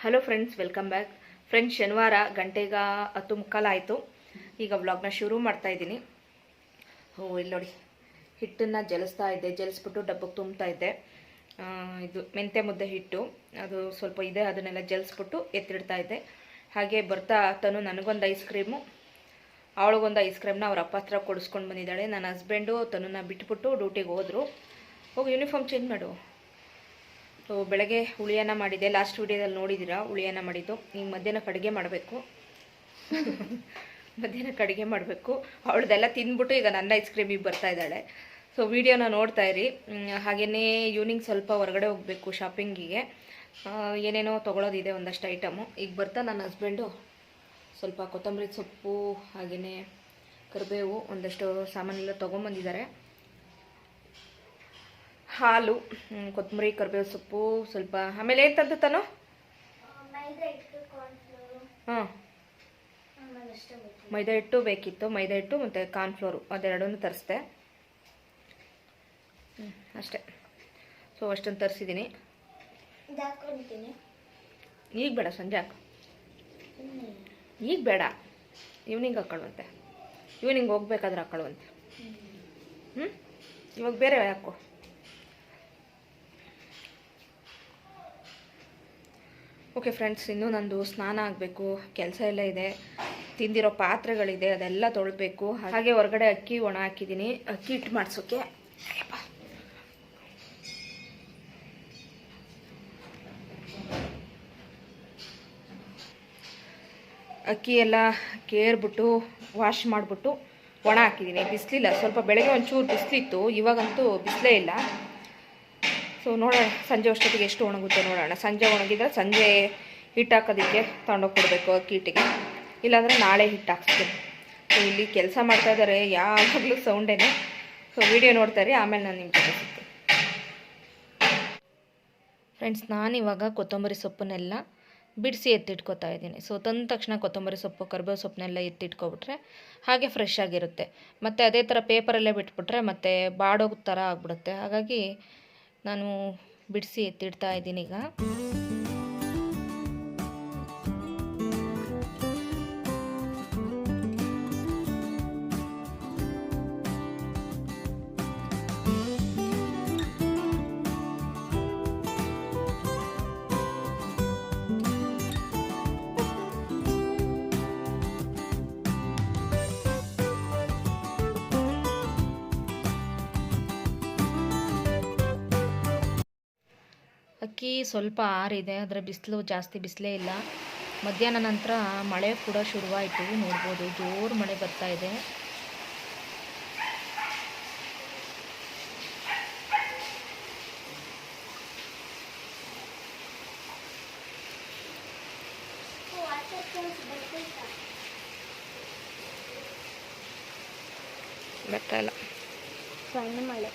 Hello friends, welcome back. Friends, ಶನಿವಾರ ಗಂಟೆಗ 10:15 ಆಯಿತು. ಈಗ ವ್ಲಾಗ್ನ ಶುರು ಮಾಡ್ತಾ ಇದ್ದೀನಿ. ಇಲ್ಲಿ ನೋಡಿ, ಹಿಟ್ಟನ್ನು ಜಲಿಸ್ಬಿಟ್ಟು ಡಬ್ಬಕ್ಕೆ ತುಂಬ್ತಾ ಇದ್ದೆ. ಇದು ಮೆಂತ್ಯ ಮುದ್ದೆ ಹಿಟ್ಟು, ಅದು ಸ್ವಲ್ಪ ಇದೆ, ಅದನ್ನೆಲ್ಲ ಜಲಿಸ್ಬಿಟ್ಟು ಎತ್ತಿಡ್ತಾ ಇದ್ದೆ. ಹಾಗೆ ಬರ್ತಾ ತನು ನನಗೊಂದು ಐಸ್ ಕ್ರೀಮು, ಅವಳಿಗೊಂದು ಐಸ್ ಕ್ರೀಮ್ನ ಅವ್ರ ಅಪ್ಪ ಹತ್ರ ಕೊಡಿಸ್ಕೊಂಡು ಬಂದಿದ್ದಾಳೆ. ನನ್ನ ಹಸ್ಬೆಂಡು ತನ್ನನ್ನು ಬಿಟ್ಬಿಟ್ಟು ಡ್ಯೂಟಿಗೆ ಹೋದರು. ಹೋಗಿ ಯೂನಿಫಾರ್ಮ್ ಚೇಂಜ್ ಮಾಡು. ಬೆಳಗ್ಗೆ ಹುಳಿಯನ್ನ ಮಾಡಿದ್ದೆ, ಲಾಸ್ಟ್ ವಿಡಿಯೋದಲ್ಲಿ ನೋಡಿದ್ದೀರಾ ಹುಳಿಯನ್ನ ಮಾಡಿದ್ದು. ಈಗ ಮಧ್ಯಾಹ್ನಕ್ಕೆ ಅಡುಗೆ ಮಾಡಬೇಕು. ಅವಳದೆಲ್ಲ ತಿಂದ್ಬಿಟ್ಟು ಈಗ ನನ್ನ ಐಸ್ ಕ್ರೀಮಿಗೆ ಬರ್ತಾ ಇದ್ದಾಳೆ. ಸೊ ವಿಡಿಯೋನ ನೋಡ್ತಾ ಇರಿ. ಹಾಗೆಯೇ ಈವ್ನಿಂಗ್ ಸ್ವಲ್ಪ ಹೊರಗಡೆ ಹೋಗಬೇಕು ಶಾಪಿಂಗಿಗೆ. ಏನೇನೋ ತೊಗೊಳೋದಿದೆ, ಒಂದಷ್ಟು ಐಟಮು. ಈಗ ಬರ್ತಾ ನನ್ನ ಹಸ್ಬೆಂಡು ಸ್ವಲ್ಪ ಕೊತ್ತಂಬರಿ ಸೊಪ್ಪು ಹಾಗೆಯೇ ಕರಿಬೇವು ಒಂದಷ್ಟು ಸಾಮಾನೆಲ್ಲ ತೊಗೊಂಬಂದಿದ್ದಾರೆ. ಹಾಲು, ಕೊತ್ತಂಬರಿ, ಕರಿಬೇವು ಸೊಪ್ಪು ಸ್ವಲ್ಪ. ಆಮೇಲೆ ಏನು ತಂದು ತಾನು? ಹಾಂ, ಮೈದಾ ಹಿಟ್ಟು ಬೇಕಿತ್ತು. ಮೈದಾ ಹಿಟ್ಟು ಮತ್ತು ಕಾರ್ನ್ಫ್ಲೋರು ಅದೆರಡನ್ನೂ ತರಿಸ್ದೆ. ಅಷ್ಟೇ. ಸೊ ಅಷ್ಟೊಂದು ತರಿಸಿದ್ದೀನಿ. ಈಗ ಬೇಡ, ಸಂಜೆ ಹಾಕು. ಈಗ ಬೇಡ, ಈವ್ನಿಂಗ್ ಹಾಕೊಳ್ಳುವಂತೆ. ಈವ್ನಿಂಗ್ ಹೋಗ್ಬೇಕಾದ್ರೆ ಹಾಕೊಳ್ಳುವಂತೆ. ಇವಾಗ ಬೇರೆ ಹಾಕು. ಓಕೆ ಫ್ರೆಂಡ್ಸ್, ಇನ್ನೂ ನಂದು ಸ್ನಾನ ಆಗಬೇಕು, ಕೆಲಸ ಎಲ್ಲ ಇದೆ, ತಿಂದಿರೋ ಪಾತ್ರೆಗಳಿದೆ, ಅದೆಲ್ಲ ತೊಳಬೇಕು. ಹಾಗೆ ಹೊರಗಡೆ ಅಕ್ಕಿ ಒಣ ಹಾಕಿದ್ದೀನಿ, ಅಕ್ಕಿ ಹಿಟ್ಟು ಮಾಡಿಸೋಕ್ಕೆ. ಅಕ್ಕಿ ಎಲ್ಲ ಕೇರ್ಬಿಟ್ಟು ವಾಶ್ ಮಾಡಿಬಿಟ್ಟು ಒಣ ಹಾಕಿದ್ದೀನಿ. ಬಿಸಿಲಿಲ್ಲ, ಸ್ವಲ್ಪ ಬೆಳಗ್ಗೆ ಒಂಚೂರು ಬಿಸಿಲಿತ್ತು, ಇವಾಗಂತೂ ಬಿಸಿಲೇ ಇಲ್ಲ. ಸೊ ನೋಡೋಣ ಸಂಜೆ ಅಷ್ಟೊತ್ತಿಗೆ ಎಷ್ಟು ಒಣಗುತ್ತೆ ನೋಡೋಣ. ಸಂಜೆ ಒಣಗಿದ್ರೆ ಸಂಜೆ ಹಿಟ್ಟು ಹಾಕೋದಕ್ಕೆ ತೊಗೊಂಡೋಗಿ ಕೊಡಬೇಕು ಅಕ್ಕಿ ಹಿಟ್ಟಿಗೆ, ಇಲ್ಲಾಂದರೆ ನಾಳೆ ಹಿಟ್ಟು ಹಾಕ್ಸ್ತೀನಿ. ಸೊ ಇಲ್ಲಿ ಕೆಲಸ ಮಾಡ್ತಾ ಇದ್ದಾರೆ, ಯಾವಾಗಲೂ ಸೌಂಡೇನೆ. ಸೊ ವಿಡಿಯೋ ನೋಡ್ತಾರೆ, ಆಮೇಲೆ ನಾನು ನಿಮ್ಮ ಜೊತೆ ಸಿಗ್ತೀನಿ. ಫ್ರೆಂಡ್ಸ್, ನಾನಿವಾಗ ಕೊತ್ತಂಬರಿ ಸೊಪ್ಪನ್ನೆಲ್ಲ ಬಿಡಿಸಿ ಎತ್ತಿಟ್ಕೊತಾ ಇದ್ದೀನಿ. ಸೊ ತಂದ ತಕ್ಷಣ ಕೊತ್ತಂಬರಿ ಸೊಪ್ಪು, ಕರಿಬೇವು ಸೊಪ್ಪನ್ನೆಲ್ಲ ಎತ್ತಿಟ್ಕೊಬಿಟ್ರೆ ಹಾಗೆ ಫ್ರೆಶ್ ಆಗಿರುತ್ತೆ. ಮತ್ತು ಅದೇ ಥರ ಪೇಪರಲ್ಲೇ ಬಿಟ್ಬಿಟ್ರೆ ಮತ್ತು ಬಾಡೋಗ ಥರ ಆಗಿಬಿಡುತ್ತೆ. ಹಾಗಾಗಿ ನಾನು ಬಿಡಿಸಿ ಎತ್ತಿಡ್ತಾ ಇದ್ದೀನಿ ಈಗ. ಅಕ್ಕಿ ಸ್ವಲ್ಪ ಆರಿದೆ, ಆದರೆ ಬಿಸಿಲು ಜಾಸ್ತಿ ಬಿಸಿಲೇ ಇಲ್ಲ. ಮಧ್ಯಾಹ್ನ ನಂತರ ಮಳೆ ಕೂಡ ಶುರುವಾಯಿತು, ನೋಡ್ಬೋದು ಜೋರು ಮಳೆ ಬರ್ತಾ ಇದೆ. ಬರ್ತಾ ಇಲ್ಲ, ಸಣ್ಣ ಮಳೆ.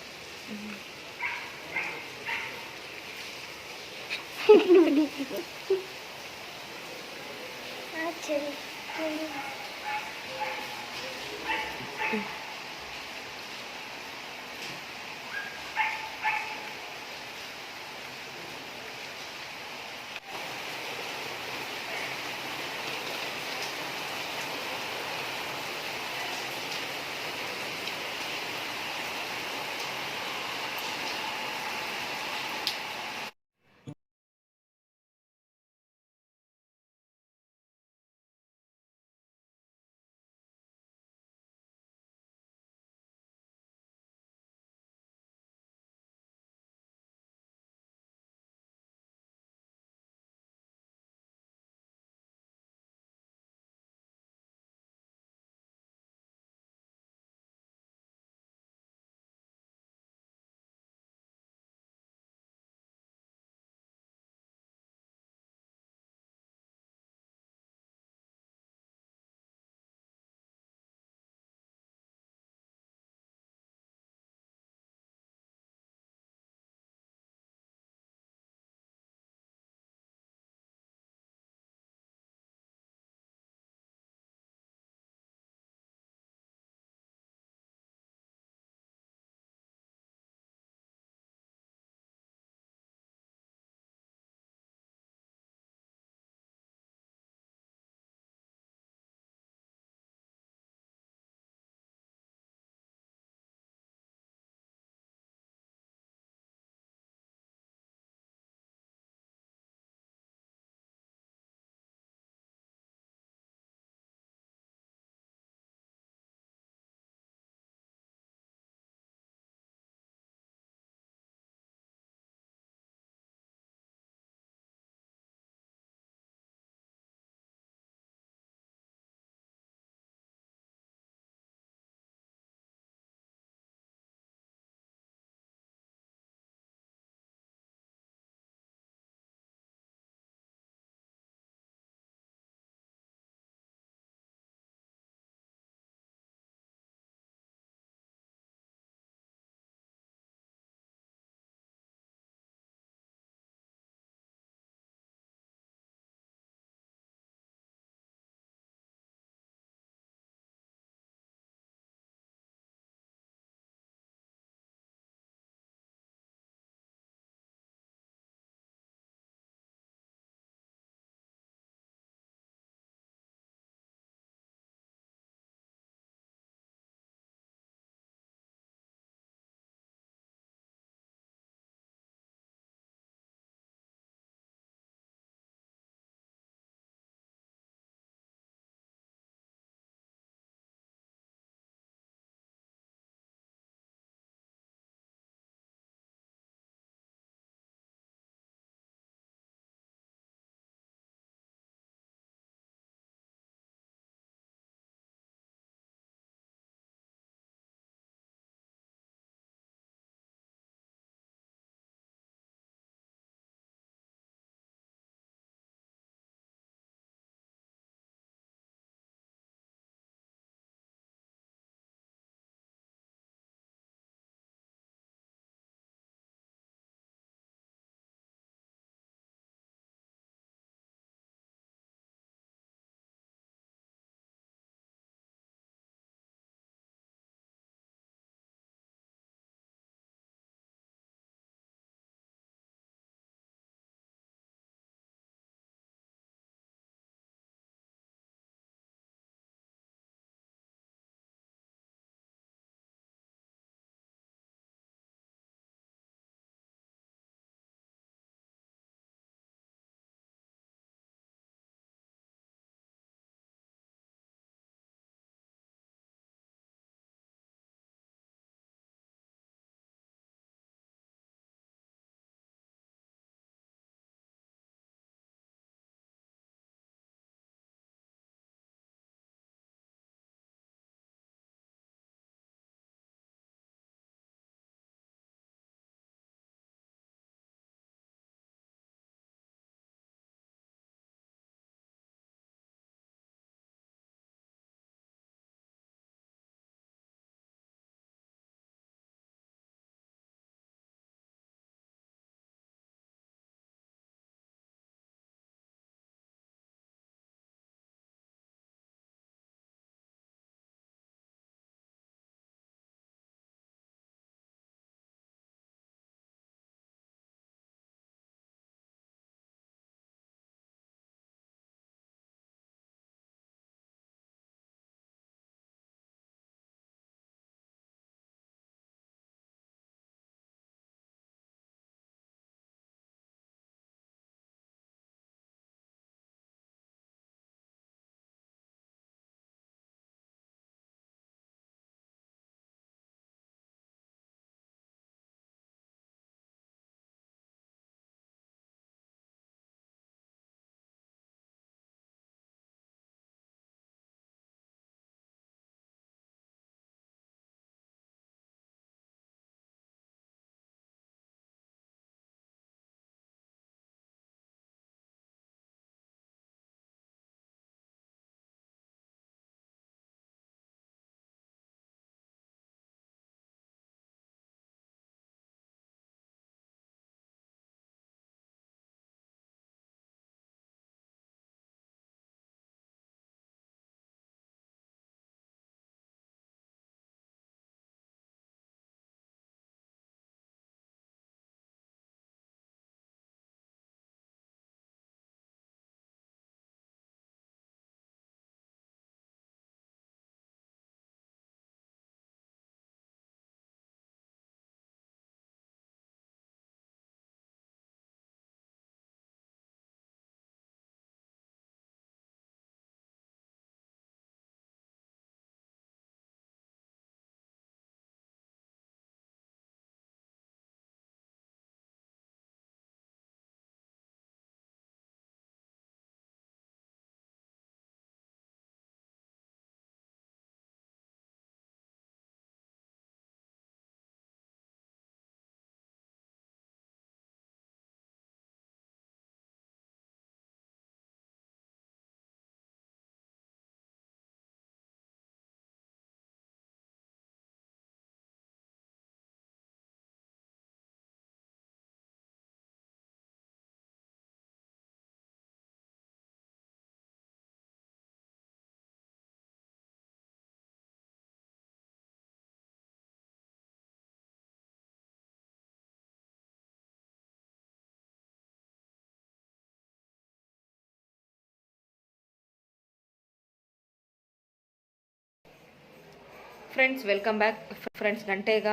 Friends welcome back. ಫ್ರೆಂಡ್ಸ್ ಗಂಟೆಗ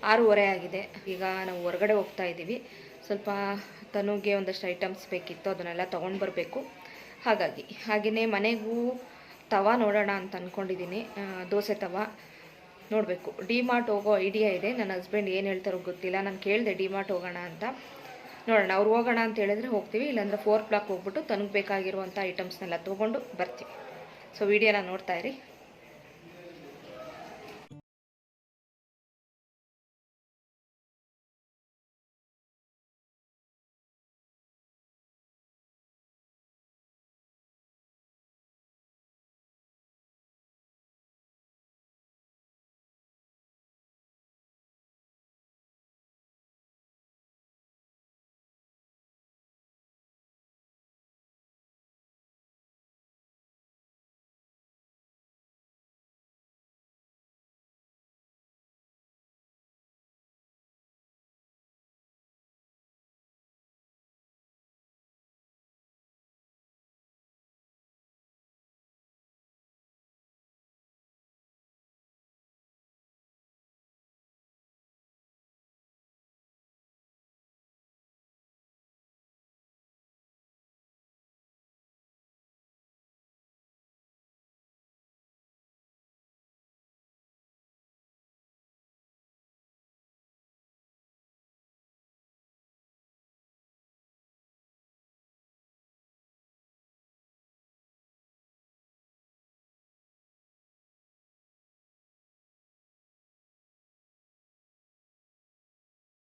6:30 ಆಗಿದೆ. ಈಗ ನಾವು ಹೊರಗಡೆ ಹೋಗ್ತಾ ಇದ್ದೀವಿ. ಸ್ವಲ್ಪ ತನುಗೆ ಒಂದಷ್ಟು ಐಟಮ್ಸ್ ಬೇಕಿತ್ತು, ಅದನ್ನೆಲ್ಲ ತೊಗೊಂಡು ಬರಬೇಕು. ಹಾಗೆಯೇ ಮನೆಗೂ ತವಾ ನೋಡೋಣ ಅಂತ ಅಂದ್ಕೊಂಡಿದ್ದೀನಿ. ದೋಸೆ ತವಾ ನೋಡಬೇಕು. ಡಿ-ಮಾರ್ಟ್ ಹೋಗೋ ಐಡಿಯಾ ಇದೆ. ನನ್ನ ಹಸ್ಬೆಂಡ್ ಏನು ಹೇಳ್ತಾರೋ ಗೊತ್ತಿಲ್ಲ. ನಾನು ಕೇಳಿದೆ ಡಿ-ಮಾರ್ಟ್ ಹೋಗೋಣ ಅಂತ. ನೋಡೋಣ, ಅವ್ರು ಹೋಗೋಣ ಅಂತ ಹೇಳಿದ್ರೆ ಹೋಗ್ತೀವಿ, ಇಲ್ಲಾಂದರೆ 4 o'clock ಹೋಗ್ಬಿಟ್ಟು ತನಗೆ ಬೇಕಾಗಿರುವಂಥ ಐಟಮ್ಸ್ನೆಲ್ಲ ತೊಗೊಂಡು ಬರ್ತೀವಿ. ಸೊ ವಿಡಿಯೋನ ನೋಡ್ತಾ ಇರಿ.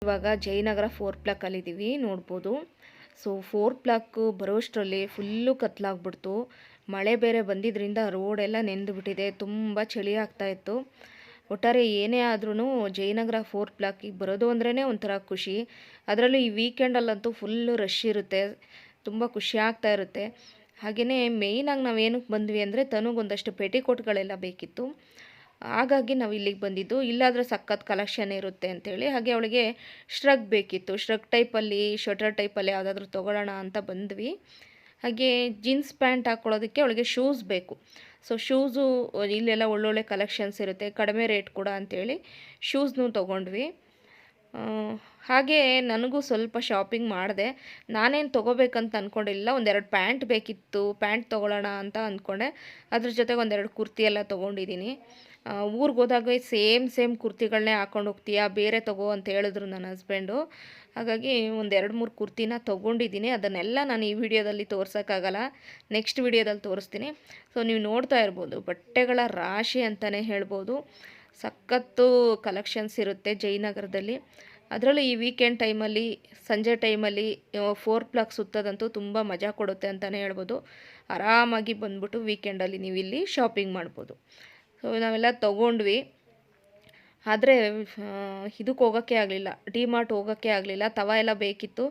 ಇವಾಗ ಜಯನಗರ 4 o'clock ಅಲ್ಲಿದ್ದೀವಿ, ನೋಡ್ಬೋದು. ಸೊ 4 o'clock ಬರೋಷ್ಟರಲ್ಲಿ ಫುಲ್ಲು ಕತ್ಲಾಗ್ಬಿಡ್ತು. ಮಳೆ ಬೇರೆ ಬಂದಿದ್ದರಿಂದ ರೋಡೆಲ್ಲ ನೆಂದುಬಿಟ್ಟಿದೆ. ತುಂಬ ಚಳಿ ಆಗ್ತಾಯಿತ್ತು. ಒಟ್ಟಾರೆ ಏನೇ ಆದ್ರೂ ಜಯನಗರ 4 o'clock ಬರೋದು ಅಂದ್ರೇ ಒಂಥರ ಖುಷಿ. ಅದರಲ್ಲೂ ಈ ವೀಕೆಂಡಲ್ಲಂತೂ ಫುಲ್ಲು ರಶ್ ಇರುತ್ತೆ, ತುಂಬ ಖುಷಿ ಆಗ್ತಾ ಇರುತ್ತೆ. ಹಾಗೆಯೇ ಮೇಯ್ನಾಗಿ ನಾವೇನಕ್ಕೆ ಬಂದ್ವಿ ಅಂದರೆ ತನಗೊಂದಷ್ಟು ಪೆಟಿಕೋಟ್ಗಳೆಲ್ಲ ಬೇಕಿತ್ತು. ಹಾಗಾಗಿ ನಾವು ಇಲ್ಲಿಗೆ ಬಂದಿದ್ದು. ಇಲ್ಲಾದರೆ ಸಖತ್ ಕಲೆಕ್ಷನ್ ಇರುತ್ತೆ ಅಂಥೇಳಿ. ಹಾಗೆ ಅವಳಿಗೆ ಶ್ರಗ್ ಬೇಕಿತ್ತು. ಶ್ರಗ್ ಟೈಪಲ್ಲಿ, ಶರ್ಟರ್ ಟೈಪಲ್ಲಿ ಯಾವುದಾದ್ರೂ ತೊಗೊಳ್ಳೋಣ ಅಂತ ಬಂದ್ವಿ. ಹಾಗೆ ಜೀನ್ಸ್ ಪ್ಯಾಂಟ್ ಹಾಕ್ಕೊಳ್ಳೋದಕ್ಕೆ ಅವಳಿಗೆ ಶೂಸ್ ಬೇಕು. ಸೊ ಶೂಸು ಇಲ್ಲೆಲ್ಲ ಒಳ್ಳೊಳ್ಳೆ ಕಲೆಕ್ಷನ್ಸ್ ಇರುತ್ತೆ, ಕಡಿಮೆ ರೇಟ್ ಕೂಡ ಅಂಥೇಳಿ ಶೂಸ್ನೂ ತೊಗೊಂಡ್ವಿ. ಹಾಗೆ ನನಗೂ ಸ್ವಲ್ಪ ಶಾಪಿಂಗ್ ಮಾಡಿದೆ. ನಾನೇನು ತೊಗೋಬೇಕಂತ ಅಂದ್ಕೊಂಡಿಲ್ಲ. ಒಂದೆರಡು ಪ್ಯಾಂಟ್ ಬೇಕಿತ್ತು, ಪ್ಯಾಂಟ್ ತೊಗೊಳ್ಳೋಣ ಅಂತ ಅಂದ್ಕೊಂಡೆ. ಅದ್ರ ಜೊತೆಗೆ ಒಂದೆರಡು ಕುರ್ತಿ ಎಲ್ಲ ತೊಗೊಂಡಿದ್ದೀನಿ. ಊರಿಗೆ ಹೋದಾಗ ಸೇಮ್ ಕುರ್ತಿಗಳನ್ನೇ ಹಾಕ್ಕೊಂಡು ಹೋಗ್ತೀಯಾ, ಬೇರೆ ತೊಗೋ ಅಂತ ಹೇಳಿದ್ರು ನನ್ನ ಹಸ್ಬೆಂಡು. ಹಾಗಾಗಿ ಒಂದು 2-3 ಕುರ್ತಿನ ತೊಗೊಂಡಿದ್ದೀನಿ. ಅದನ್ನೆಲ್ಲ ನಾನು ಈ ವಿಡಿಯೋದಲ್ಲಿ ತೋರ್ಸೋಕ್ಕಾಗಲ್ಲ, ನೆಕ್ಸ್ಟ್ ವಿಡಿಯೋದಲ್ಲಿ ತೋರಿಸ್ತೀನಿ. ಸೊ ನೀವು ನೋಡ್ತಾ ಇರ್ಬೋದು, ಬಟ್ಟೆಗಳ ರಾಶಿ ಅಂತಲೇ ಹೇಳ್ಬೋದು. ಸಖತ್ತು ಕಲೆಕ್ಷನ್ಸ್ ಇರುತ್ತೆ ಜಯನಗರದಲ್ಲಿ. ಅದರಲ್ಲೂ ಈ ವೀಕೆಂಡ್ ಟೈಮಲ್ಲಿ, ಸಂಜೆ ಟೈಮಲ್ಲಿ 4 o'clock ಸುತ್ತೋದಂತೂ ತುಂಬ ಮಜಾ ಕೊಡುತ್ತೆ ಅಂತಲೇ ಹೇಳ್ಬೋದು. ಆರಾಮಾಗಿ ಬಂದ್ಬಿಟ್ಟು ವೀಕೆಂಡಲ್ಲಿ ನೀವು ಇಲ್ಲಿ ಶಾಪಿಂಗ್ ಮಾಡ್ಬೋದು. ಸೊ ನಾವೆಲ್ಲ ತೊಗೊಂಡ್ವಿ. ಆದರೆ ಇದಕ್ಕೆ ಹೋಗೋಕ್ಕೆ ಆಗಲಿಲ್ಲ, ಡಿ-ಮಾರ್ಟ್ ಹೋಗೋಕ್ಕೆ ಆಗಲಿಲ್ಲ. ತವಾ ಎಲ್ಲ ಬೇಕಿತ್ತು,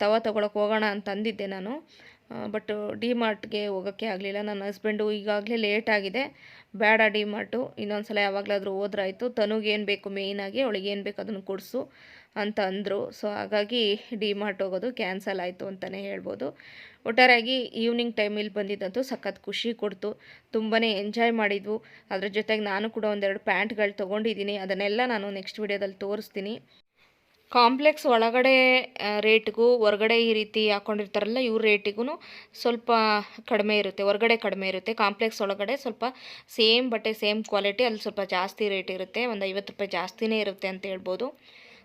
ತವಾ ತೊಗೊಳಕ್ಕೆ ಹೋಗೋಣ ಅಂತ ಅಂದಿದ್ದೆ ನಾನು. ಬಟ್ ಡಿ-ಮಾರ್ಟ್ಗೆ ಹೋಗೋಕ್ಕೆ ಆಗಲಿಲ್ಲ. ನನ್ನ ಹಸ್ಬೆಂಡು ಈಗಾಗಲೇ ಲೇಟ್ ಆಗಿದೆ, ಬೇಡ ಡಿ-ಮಾರ್ಟು, ಇನ್ನೊಂದು ಸಲ ಯಾವಾಗಲಾದರೂ ಹೋದ್ರಾಯ್ತು, ತನಗೇನು ಬೇಕು ಮೇಯ್ನಾಗಿ, ಅವಳಿಗೆ ಏನು ಬೇಕು ಅದನ್ನು ಕೊಡಿಸು ಅಂತ ಅಂದರು. ಸೊ ಹಾಗಾಗಿ ಡಿ-ಮಾರ್ಟ್ ಹೋಗೋದು ಕ್ಯಾನ್ಸಲ್ ಆಯಿತು ಅಂತಲೇ ಹೇಳ್ಬೋದು. ಒಟ್ಟಾರೆಯಾಗಿ ಈವ್ನಿಂಗ್ ಟೈಮಲ್ಲಿ ಬಂದಿದ್ದಂತೂ ಸಖತ್ ಖುಷಿ ಕೊಡ್ತು, ತುಂಬಾ ಎಂಜಾಯ್ ಮಾಡಿದ್ವು. ಅದ್ರ ಜೊತೆಗೆ ನಾನು ಕೂಡ ಒಂದೆರಡು ಪ್ಯಾಂಟ್ಗಳು ತೊಗೊಂಡಿದ್ದೀನಿ. ಅದನ್ನೆಲ್ಲ ನಾನು ನೆಕ್ಸ್ಟ್ ವಿಡಿಯೋದಲ್ಲಿ ತೋರಿಸ್ತೀನಿ. ಕಾಂಪ್ಲೆಕ್ಸ್ ಒಳಗಡೆ ರೇಟ್ಗೂ ಹೊರಗಡೆ ಈ ರೀತಿ ಹಾಕ್ಕೊಂಡಿರ್ತಾರಲ್ಲ ಇವ್ರ ರೇಟಿಗೂ ಸ್ವಲ್ಪ ಕಡಿಮೆ ಇರುತ್ತೆ, ಹೊರಗಡೆ ಕಡಿಮೆ ಇರುತ್ತೆ. ಕಾಂಪ್ಲೆಕ್ಸ್ ಒಳಗಡೆ ಸ್ವಲ್ಪ ಸೇಮ್ ಬಟ್ಟೆ ಸೇಮ್ ಕ್ವಾಲಿಟಿ, ಅಲ್ಲಿ ಸ್ವಲ್ಪ ಜಾಸ್ತಿ ರೇಟ್ ಇರುತ್ತೆ, ಒಂದು 50 ರೂಪಾಯಿ ಜಾಸ್ತಿನೇ ಇರುತ್ತೆ ಅಂತ ಹೇಳ್ಬೋದು.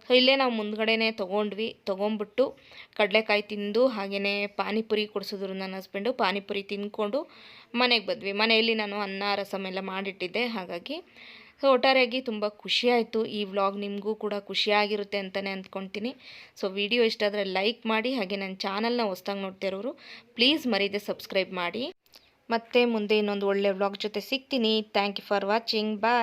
ಸೊ ಇಲ್ಲೇ ನಾವು ಮುಂದ್ಗಡೆನೇ ತೊಗೊಂಬಿಟ್ಟು ಕಡಲೆಕಾಯಿ ತಿಂದು, ಹಾಗೆಯೇ ಪಾನಿಪುರಿ ಕೊಡಿಸಿದ್ರು ನನ್ನ ಹಸ್ಬೆಂಡು. ಪಾನಿಪುರಿ ತಿಂದ್ಕೊಂಡು ಮನೆಗೆ ಬಂದ್ವಿ. ಮನೆಯಲ್ಲಿ ನಾನು ಅನ್ನ ರಸಮ್ ಎಲ್ಲ ಮಾಡಿಟ್ಟಿದ್ದೆ. ಹಾಗಾಗಿ ಸೊ ಒಟ್ಟಾರೆಯಾಗಿ ತುಂಬ ಖುಷಿಯಾಯಿತು. ಈ ವ್ಲಾಗ್ ನಿಮಗೂ ಕೂಡ ಖುಷಿಯಾಗಿರುತ್ತೆ ಅಂತಲೇ ಅಂದ್ಕೊಳ್ತೀನಿ. ಸೊ ವಿಡಿಯೋ ಇಷ್ಟ ಆದರೆ ಲೈಕ್ ಮಾಡಿ, ಹಾಗೆ ನನ್ನ ಚಾನಲ್ನ ಹೊಸ್ದಾಗಿ ನೋಡ್ತಾ ಇರೋರು ಪ್ಲೀಸ್ ಮರೀದೆ ಸಬ್ಸ್ಕ್ರೈಬ್ ಮಾಡಿ. ಮತ್ತೆ ಮುಂದೆ ಇನ್ನೊಂದು ಒಳ್ಳೆ ವ್ಲಾಗ್ ಜೊತೆ ಸಿಗ್ತೀನಿ. Thank you for watching. Bye.